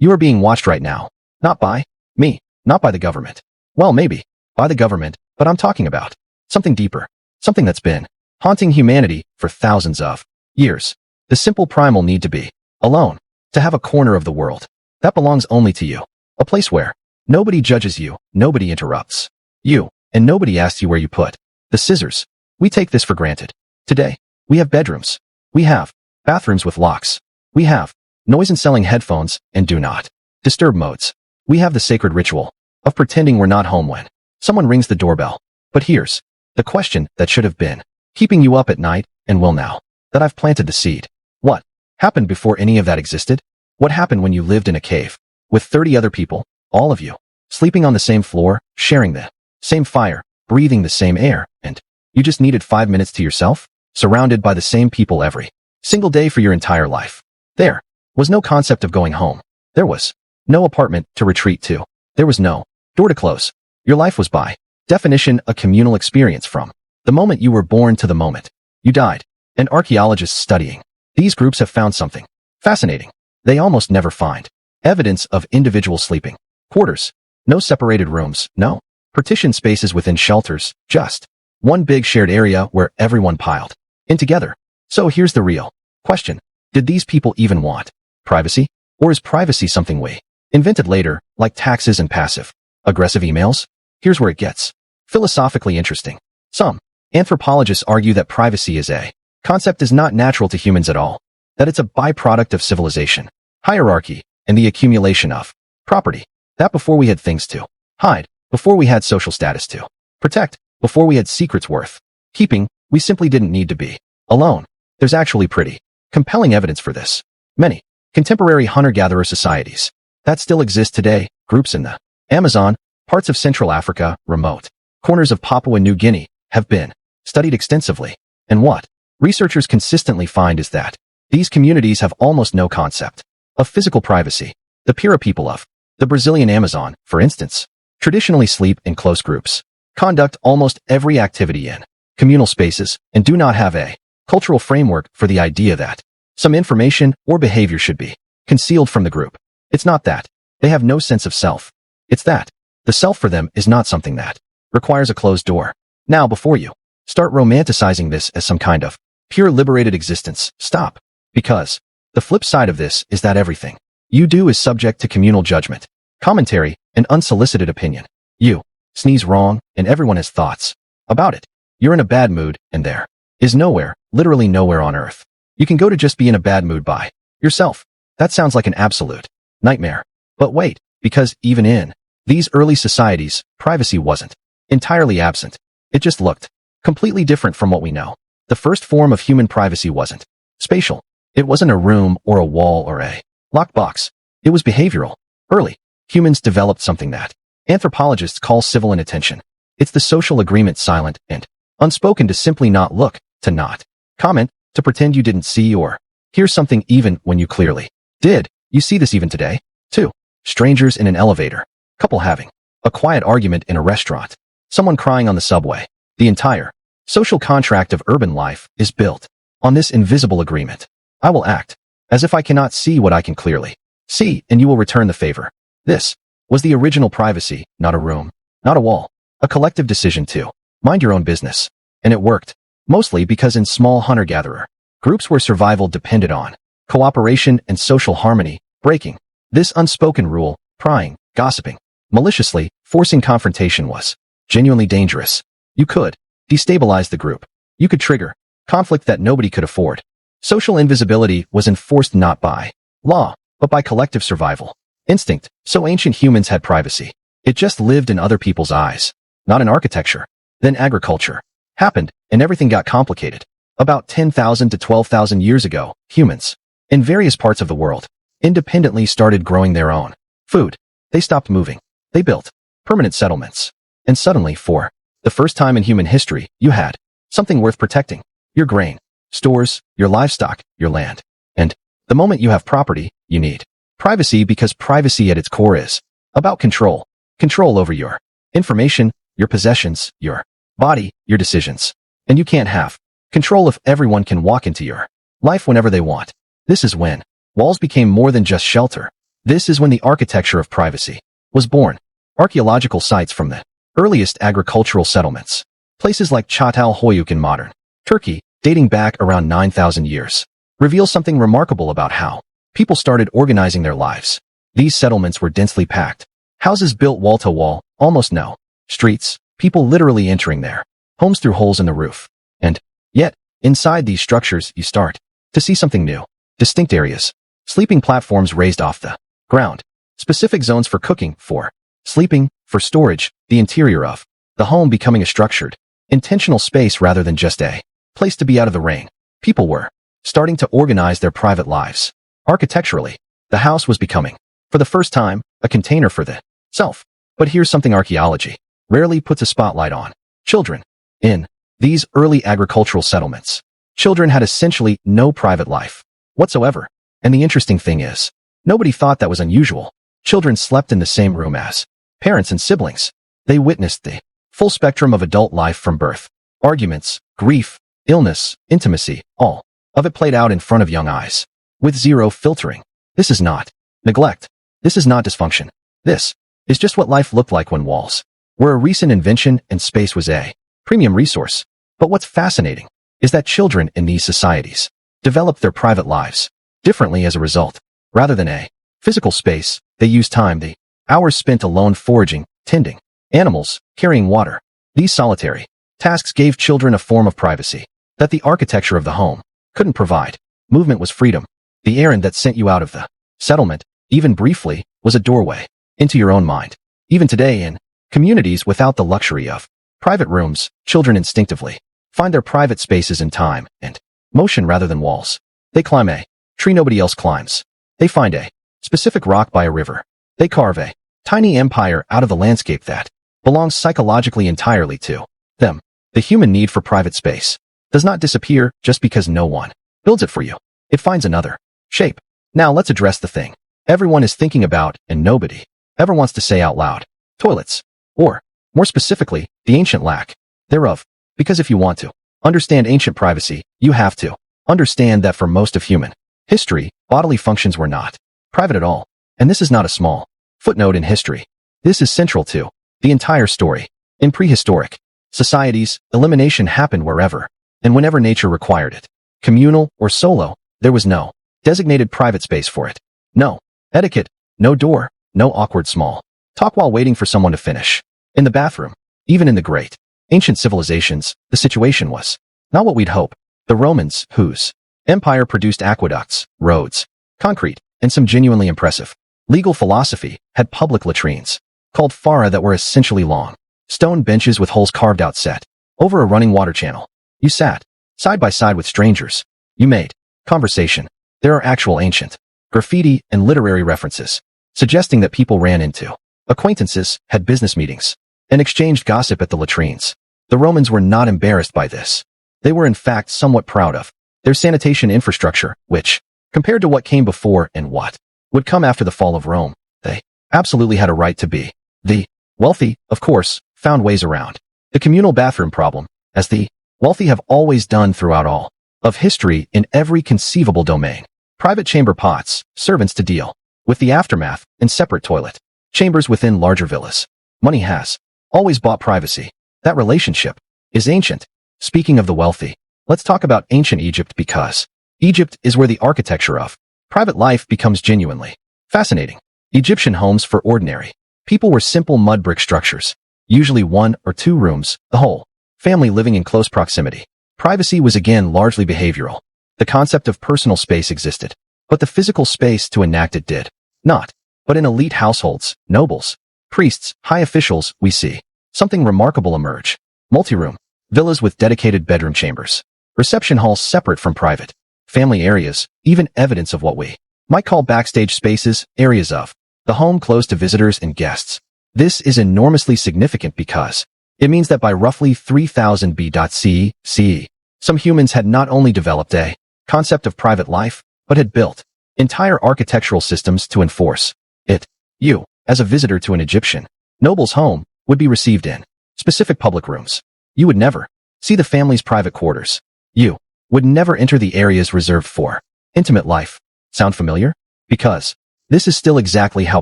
You are being watched right now. Not by me, not by the government. Well, maybe by the government, but I'm talking about something deeper, something that's been haunting humanity for thousands of years. The simple primal need to be alone, to have a corner of the world that belongs only to you, a place where nobody judges you, nobody interrupts you, and nobody asks you where you put the scissors. We take this for granted. Today, we have bedrooms. We have bathrooms with locks. We have noise-canceling headphones and do not disturb modes. We have the sacred ritual of pretending we're not home when someone rings the doorbell. But here's the question that should have been keeping you up at night and will now that I've planted the seed. What happened before any of that existed? What happened when you lived in a cave with 30 other people, all of you, sleeping on the same floor, sharing the same fire, breathing the same air, and you just needed 5 minutes to yourself, surrounded by the same people every single day for your entire life? There was no concept of going home. There was no apartment to retreat to. There was no door to close. Your life was by definition a communal experience from the moment you were born to the moment you died. And archaeologists studying these groups have found something fascinating. They almost never find evidence of individual sleeping quarters. No separated rooms, no partition spaces within shelters, just one big shared area where everyone piled in together. So here's the real question. Did these people even want privacy? Or is privacy something we invented later, like taxes and passive-aggressive emails? Here's where it gets philosophically interesting. Some anthropologists argue that privacy is a concept is not natural to humans at all, that it's a byproduct of civilization, hierarchy, and the accumulation of property. That before we had things to hide, before we had social status to protect, before we had secrets worth keeping, we simply didn't need to be alone. There's actually pretty compelling evidence for this. Many contemporary hunter-gatherer societies that still exist today, groups in the Amazon, parts of Central Africa, remote corners of Papua New Guinea, have been studied extensively. And what researchers consistently find is that these communities have almost no concept of physical privacy. The Pira people of the Brazilian Amazon, for instance, traditionally sleep in close groups, conduct almost every activity in communal spaces, and do not have a cultural framework for the idea that some information or behavior should be concealed from the group. It's not that they have no sense of self. It's that the self for them is not something that requires a closed door. Now, before you start romanticizing this as some kind of pure liberated existence, stop. Because the flip side of this is that everything you do is subject to communal judgment, commentary, and unsolicited opinion. You sneeze wrong, and everyone has thoughts about it. You're in a bad mood, and there is nowhere, literally nowhere on earth you can go to just be in a bad mood by yourself. That sounds like an absolute nightmare. But wait, because even in these early societies, privacy wasn't entirely absent. It just looked completely different from what we know. The first form of human privacy wasn't spatial. It wasn't a room or a wall or a locked box. It was behavioral. Early humans developed something that anthropologists call civil inattention. It's the social agreement, silent and unspoken, to simply not look, to not comment, to pretend you didn't see or hear something even when you clearly did. You see this even today. 2. Strangers in an elevator. Couple having a quiet argument in a restaurant. Someone crying on the subway. The entire social contract of urban life is built on this invisible agreement. I will act as if I cannot see what I can clearly see, and you will return the favor. This was the original privacy, not a room, not a wall, a collective decision to mind your own business. And it worked, mostly because in small hunter-gatherer groups where survival depended on cooperation and social harmony, breaking this unspoken rule, prying, gossiping, maliciously forcing confrontation was genuinely dangerous. You could destabilize the group. You could trigger conflict that nobody could afford. Social invisibility was enforced not by law, but by collective survival instinct. So ancient humans had privacy. It just lived in other people's eyes, not in architecture. Then agriculture happened, and everything got complicated. About 10,000 to 12,000 years ago, humans in various parts of the world independently started growing their own food. They stopped moving. They built permanent settlements. And suddenly, for the first time in human history, you had something worth protecting. Your grain stores, your livestock, your land. And the moment you have property, you need privacy, because privacy at its core is about control. Control over your information, your possessions, your body, your decisions. And you can't have control if everyone can walk into your life whenever they want. This is when walls became more than just shelter. This is when the architecture of privacy was born. Archaeological sites from the earliest agricultural settlements, places like Çatalhöyük in modern Turkey, dating back around 9,000 years, reveal something remarkable about how people started organizing their lives. These settlements were densely packed, houses built wall to wall, almost no streets, people literally entering their homes through holes in the roof. And yet, inside these structures, you start to see something new. Distinct areas, sleeping platforms raised off the ground, specific zones for cooking, for sleeping, for storage, the interior of the home becoming a structured, intentional space rather than just a place to be out of the rain. People were starting to organize their private lives. Architecturally, the house was becoming, for the first time, a container for the self. But here's something archaeology rarely puts a spotlight on. Children. In these early agricultural settlements, children had essentially no private life whatsoever. And the interesting thing is, nobody thought that was unusual. Children slept in the same room as parents and siblings. They witnessed the full spectrum of adult life from birth. Arguments, grief, illness, intimacy, all of it played out in front of young eyes, with zero filtering. This is not neglect. This is not dysfunction. This is just what life looked like when walls were a recent invention and space was a premium resource. But what's fascinating is that children in these societies developed their private lives differently as a result. Rather than a physical space, they used time, the hours spent alone foraging, tending animals, carrying water. These solitary tasks gave children a form of privacy that the architecture of the home couldn't provide. Movement was freedom. The errand that sent you out of the settlement, even briefly, was a doorway into your own mind. Even today, in communities without the luxury of private rooms, children instinctively find their private spaces in time and motion rather than walls. They climb a tree nobody else climbs. They find a specific rock by a river. They carve a tiny empire out of the landscape that belongs psychologically entirely to them. The human need for private space does not disappear just because no one builds it for you. It finds another shape. Now let's address the thing everyone is thinking about and nobody ever wants to say out loud. Toilets. Or, more specifically, the ancient lack thereof. Because if you want to understand ancient privacy, you have to understand that for most of human history, bodily functions were not private at all. And this is not a small footnote in history. This is central to the entire story. In prehistoric societies, elimination happened wherever and whenever nature required it. Communal or solo, there was no designated private space for it. No etiquette, no door, no awkward small talk while waiting for someone to finish. In the bathroom, even in the great ancient civilizations, the situation was not what we'd hope. The Romans, whose empire produced aqueducts, roads, concrete, and some genuinely impressive legal philosophy, had public latrines called fora that were essentially long stone benches with holes carved out set over a running water channel. You sat side by side with strangers. You made conversation. There are actual ancient graffiti and literary references suggesting that people ran into acquaintances, had business meetings, and exchanged gossip at the latrines. The Romans were not embarrassed by this. They were in fact somewhat proud of their sanitation infrastructure, which, compared to what came before and what would come after the fall of Rome, they absolutely had a right to be. The wealthy, of course, found ways around the communal bathroom problem, as the wealthy have always done throughout all of history in every conceivable domain. Private chamber pots, servants to deal with the aftermath, and separate toilet chambers within larger villas. Money has always bought privacy. That relationship is ancient. Speaking of the wealthy, let's talk about ancient Egypt because Egypt is where the architecture of private life becomes genuinely fascinating. Egyptian homes for ordinary people were simple mud brick structures, usually 1 or 2 rooms, the whole family living in close proximity. Privacy was again largely behavioral. The concept of personal space existed, but the physical space to enact it did not. But in elite households, nobles, priests, high officials, we see something remarkable emerge. Multi-room villas with dedicated bedroom chambers, reception halls separate from private family areas, even evidence of what we might call backstage spaces, areas of the home closed to visitors and guests. This is enormously significant because it means that by roughly 3000 BC, some humans had not only developed a concept of private life, but had built entire architectural systems to enforce it. You, as a visitor to an Egyptian noble's home, would be received in specific public rooms. You would never see the family's private quarters. You would never enter the areas reserved for intimate life. Sound familiar? Because This is still exactly how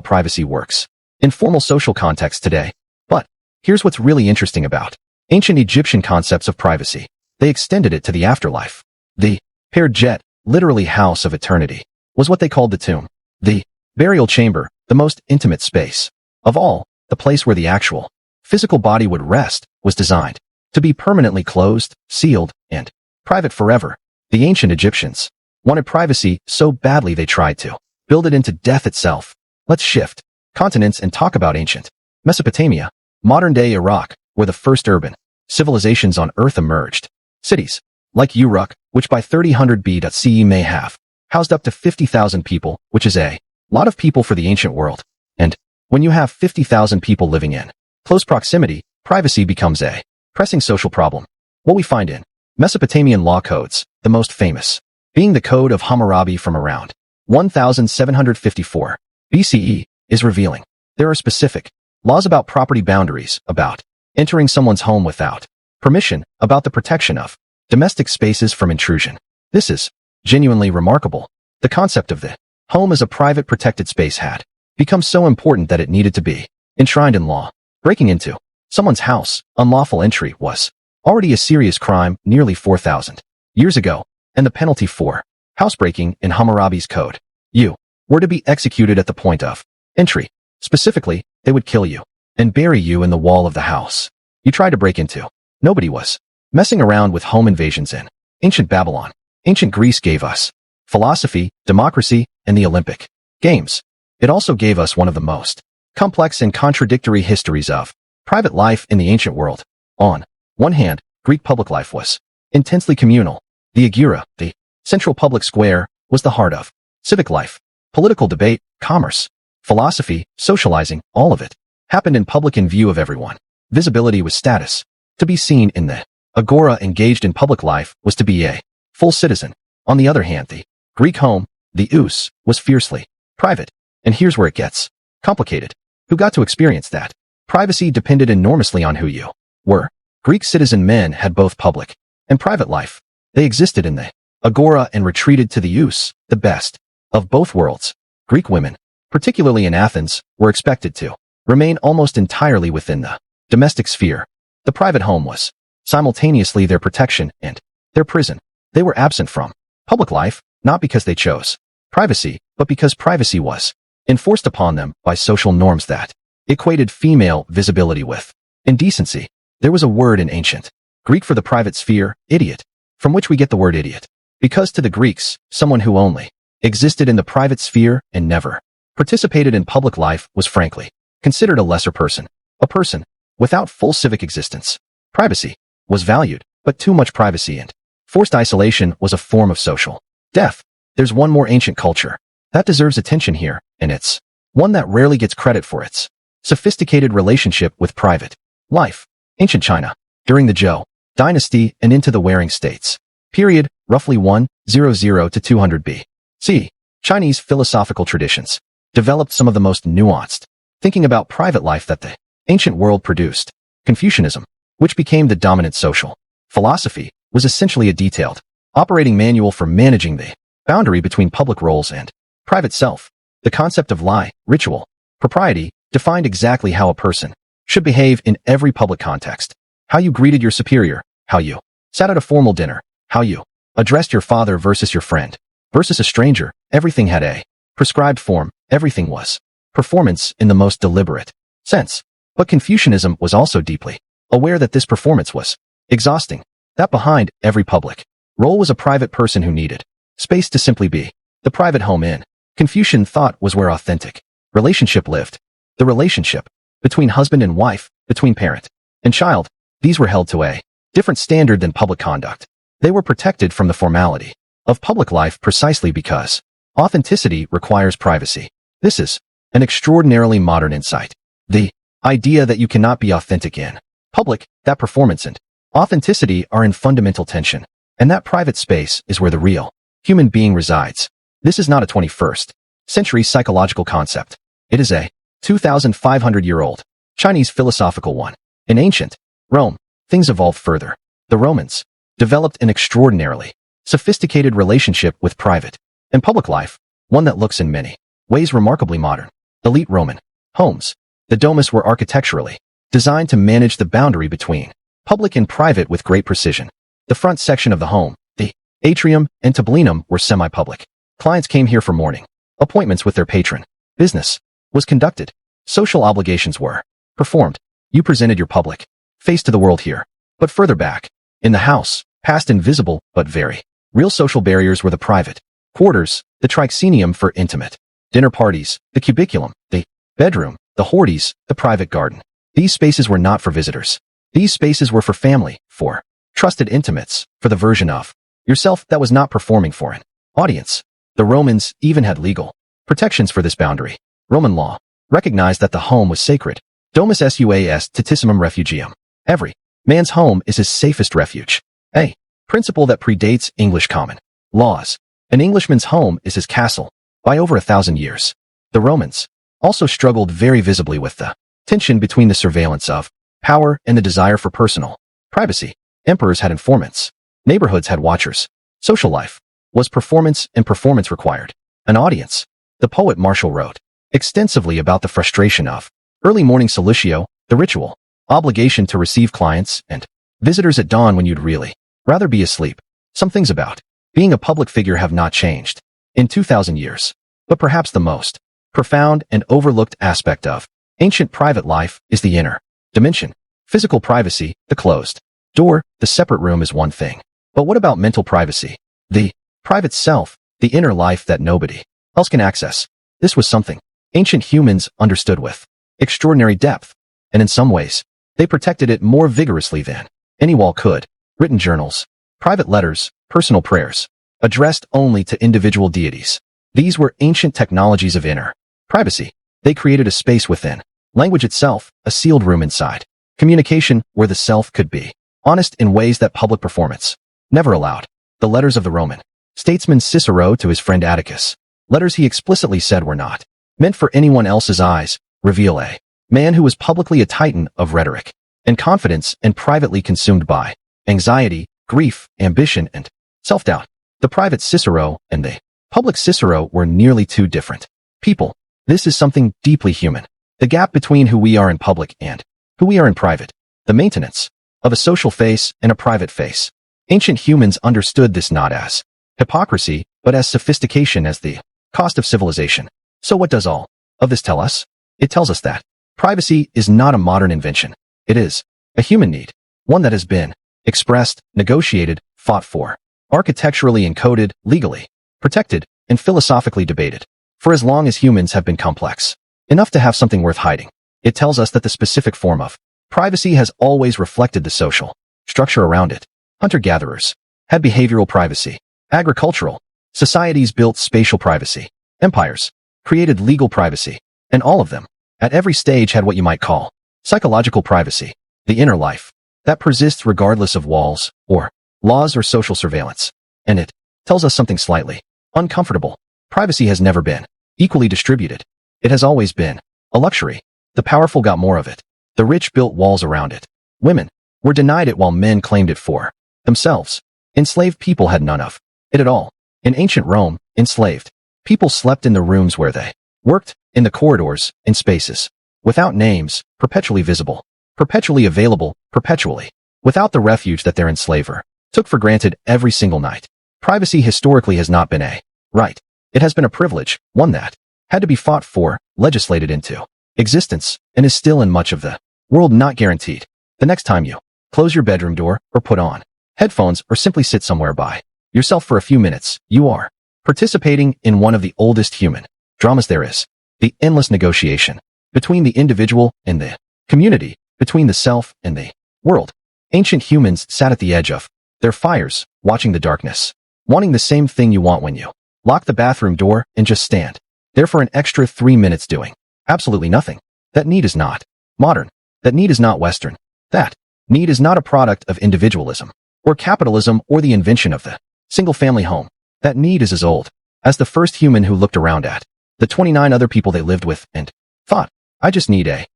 privacy works in formal social context today. But here's what's really interesting about ancient Egyptian concepts of privacy. They extended it to the afterlife. The paired jet, literally house of eternity, was what they called the tomb. The burial chamber, the most intimate space of all, the place where the actual physical body would rest, was designed to be permanently closed, sealed, and private forever. The ancient Egyptians wanted privacy so badly they tried to build it into death itself. Let's shift continents and talk about ancient Mesopotamia, modern-day Iraq, where the first urban civilizations on Earth emerged. Cities like Uruk, which by 3000 BCE may have housed up to 50,000 people, which is a lot of people for the ancient world. And when you have 50,000 people living in close proximity, privacy becomes a pressing social problem. What we find in Mesopotamian law codes, the most famous being the Code of Hammurabi from around 1754 BCE, is revealing. There are specific laws about property boundaries, about entering someone's home without permission, about the protection of domestic spaces from intrusion. This is genuinely remarkable. The concept of the home as a private protected space had become so important that it needed to be enshrined in law. Breaking into someone's house, unlawful entry, was already a serious crime nearly 4,000 years ago, and the penalty for housebreaking in Hammurabi's code, you were to be executed at the point of entry. Specifically, they would kill you and bury you in the wall of the house you tried to break into. Nobody was messing around with home invasions in ancient Babylon. Ancient Greece gave us philosophy, democracy, and the Olympic Games. It also gave us one of the most complex and contradictory histories of private life in the ancient world. On one hand, Greek public life was intensely communal. The agora, the central public square, was the heart of civic life. Political debate, commerce, philosophy, socializing, all of it happened in public in view of everyone. Visibility was status. To be seen in the agora engaged in public life was to be a full citizen. On the other hand, the Greek home, the ous, was fiercely private. And here's where it gets complicated. Who got to experience that? Privacy depended enormously on who you were. Greek citizen men had both public and private life. They existed in the agora and retreated to the ous, the best of both worlds. Greek women, particularly in Athens, were expected to remain almost entirely within the domestic sphere. The private home was simultaneously their protection and their prison. They were absent from public life, not because they chose privacy, but because privacy was enforced upon them by social norms that equated female visibility with indecency. There was a word in ancient Greek for the private sphere, idiot, from which we get the word idiot, because to the Greeks, someone who only existed in the private sphere and never participated in public life was frankly considered a lesser person, a person without full civic existence. Privacy was valued, but too much privacy and forced isolation was a form of social death. There's one more ancient culture that deserves attention here, and it's one that rarely gets credit for its sophisticated relationship with private life. Ancient China, during the Zhou dynasty and into the Warring States period, roughly 100 to 200 B.C., Chinese philosophical traditions developed some of the most nuanced thinking about private life that the ancient world produced. Confucianism, which became the dominant social philosophy, was essentially a detailed operating manual for managing the boundary between public roles and private self. The concept of lie, ritual, propriety defined exactly how a person should behave in every public context. How you greeted your superior, how you sat at a formal dinner, how you addressed your father versus your friend, versus a stranger. Everything had a prescribed form. Everything was performance in the most deliberate sense. But Confucianism was also deeply aware that this performance was exhausting, that behind every public role was a private person who needed space to simply be. The private home in Confucian thought was where authentic relationship lived. The relationship between husband and wife, between parent and child, these were held to a different standard than public conduct. They were protected from the formality of public life precisely because authenticity requires privacy. This is an extraordinarily modern insight. The idea that you cannot be authentic in public, that performance and authenticity are in fundamental tension, and that private space is where the real human being resides. This is not a 21st century psychological concept. It is a 2,500-year-old Chinese philosophical one. In ancient Rome, things evolved further. The Romans developed an extraordinarily sophisticated relationship with private and public life, one that looks in many ways remarkably modern. Elite Roman homes. The domus were architecturally designed to manage the boundary between public and private with great precision. The front section of the home, the atrium and tablinum, were semi-public. Clients came here for mourning. Appointments with their patron. Business was conducted. Social obligations were performed. You presented your public face to the world here. But further back, in the house, past invisible but very real social barriers were the private quarters, the trixenium for intimate dinner parties, the cubiculum, the bedroom, the hordes, the private garden. These spaces were not for visitors. These spaces were for family, for trusted intimates, for the version of yourself that was not performing for an audience. The Romans even had legal protections for this boundary. Roman law recognized that the home was sacred. Domus suas titissimum refugium. Every man's home is his safest refuge. A principle that predates English common laws. An Englishman's home is his castle by over 1,000 years. The Romans also struggled very visibly with the tension between the surveillance of power and the desire for personal privacy. Emperors had informants. Neighborhoods had watchers. Social life was performance, and performance required an audience. The poet Martial wrote extensively about the frustration of early morning solutio, the ritual obligation to receive clients and visitors at dawn when you'd really rather be asleep. Some things about being a public figure have not changed in 2,000 years, but perhaps the most profound and overlooked aspect of ancient private life is the inner dimension. Physical privacy, the closed door, the separate room is one thing. But what about mental privacy? The private self, the inner life that nobody else can access. This was something ancient humans understood with extraordinary depth, and in some ways, they protected it more vigorously than any wall could. Written journals, private letters, personal prayers, addressed only to individual deities. These were ancient technologies of inner privacy. They created a space within. Language itself, a sealed room inside. Communication where the self could be honest in ways that public performance never allowed. The letters of the Roman statesman Cicero to his friend Atticus. Letters he explicitly said were not meant for anyone else's eyes, reveal a man who was publicly a titan of rhetoric and confidence and privately consumed by anxiety, grief, ambition, and self-doubt. The private Cicero and the public Cicero were nearly two different people. This is something deeply human. The gap between who we are in public and who we are in private. The maintenance of a social face and a private face. Ancient humans understood this not as hypocrisy, but as sophistication, as the cost of civilization. So what does all of this tell us? It tells us that privacy is not a modern invention. It is a human need, one that has been expressed, negotiated, fought for, architecturally encoded, legally protected, and philosophically debated for as long as humans have been complex enough to have something worth hiding. It tells us that the specific form of privacy has always reflected the social structure around it. Hunter-gatherers had behavioral privacy. Agricultural societies built spatial privacy. Empires created legal privacy. And all of them, at every stage, had what you might call psychological privacy, the inner life that persists regardless of walls or laws or social surveillance. And it tells us something slightly uncomfortable. Privacy has never been equally distributed. It has always been a luxury. The powerful got more of it. The rich built walls around it. Women were denied it while men claimed it for themselves. Enslaved people had none of it at all. In ancient Rome, enslaved people slept in the rooms where they worked, in the corridors, in spaces, without names, perpetually visible, perpetually available, perpetually, without the refuge that their enslaver took for granted every single night. Privacy historically has not been a right. It has been a privilege, one that had to be fought for, legislated into existence, and is still in much of the world not guaranteed. The next time you close your bedroom door, or put on headphones, or simply sit somewhere by yourself for a few minutes, you are participating in one of the oldest human dramas there is. The endless negotiation between the individual and the community, between the self and the world. Ancient humans sat at the edge of their fires, watching the darkness, wanting the same thing you want when you lock the bathroom door and just stand there for an extra 3 minutes doing absolutely nothing. That need is not modern. That need is not Western. That need is not a product of individualism or capitalism or the invention of the single-family home. That need is as old as the first human who looked around at the 29 other people they lived with and thought, I just need a